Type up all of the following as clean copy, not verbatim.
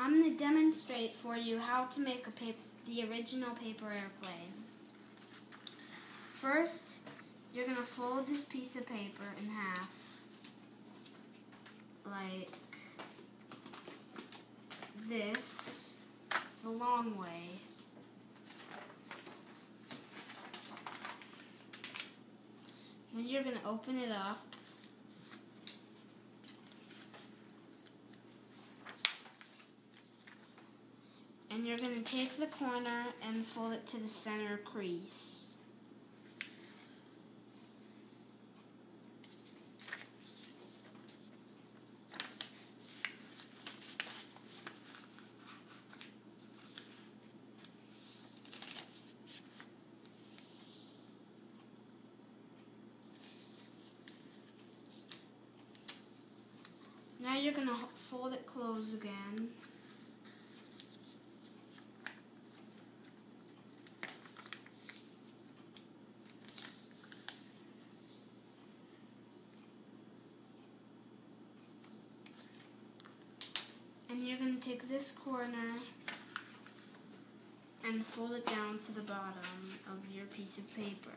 I'm going to demonstrate for you how to make the original paper airplane. First, you're going to fold this piece of paper in half, like this, the long way. Then you're going to open it up. And you're going to take the corner and fold it to the center crease. Now you're going to fold it close again. And you're going to take this corner and fold it down to the bottom of your piece of paper.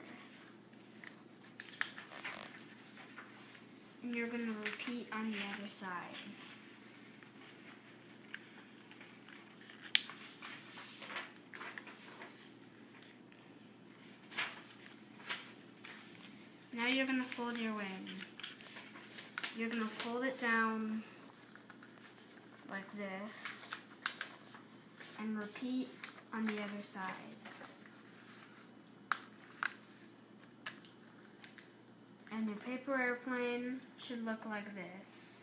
And you're going to repeat on the other side. Now you're going to fold your wing. You're going to fold it down like this and repeat on the other side. And your paper airplane should look like this.